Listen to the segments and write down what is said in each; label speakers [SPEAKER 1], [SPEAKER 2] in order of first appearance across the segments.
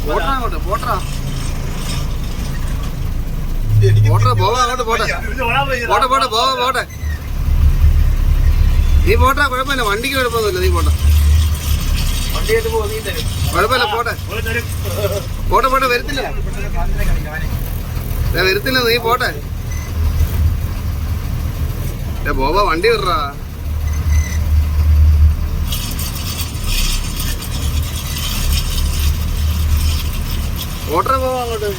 [SPEAKER 1] അങ്ങോട്ട് പോട്ടാ പോവാ അങ്ങോട്ട് പോട്ടെ പോട്ടെ പോട്ടെ പോവാ പോട്ടെ നീ പോട്ടാ കുഴപ്പമില്ല വണ്ടിക്ക് കുഴപ്പമൊന്നുമില്ല നീ പോട്ടെ കുഴപ്പമില്ല പോട്ടെ പോട്ടെ പോട്ടെ വരത്തില്ല വരത്തില്ല നീ പോട്ടെ പോവാ വണ്ടി വിടറാ ഓട്ടറ പോവാ അങ്ങോട്ട്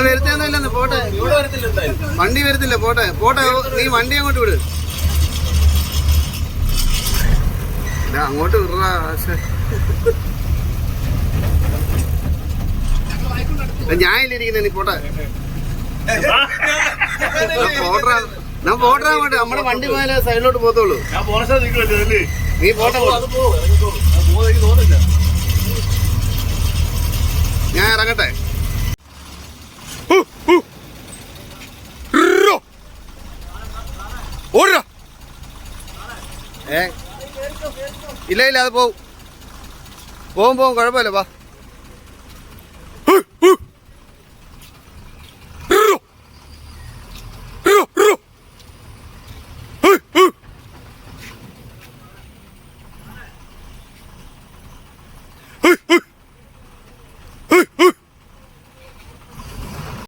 [SPEAKER 1] വരുത്തൊന്നുമില്ലെന്ന് പോട്ടെ വണ്ടി വരത്തില്ല പോട്ടെ പോട്ടെ നീ വണ്ടി അങ്ങോട്ട് വിട് അങ്ങോട്ട് വിടറാ ഞാനില്ലിരിക്കുന്ന നീ പോട്ടെ പോട്ടെ ഞാൻ പോട്ടെ അങ്ങോട്ട് നമ്മുടെ വണ്ടി പോയാലേ സൈഡിലോട്ട് പോകത്തുള്ളൂ നീ പോട്ടെ ഞാൻ ഇറങ്ങട്ടെ ഇല്ല ഇല്ല അത് പോവും കുഴപ്പമില്ല വാ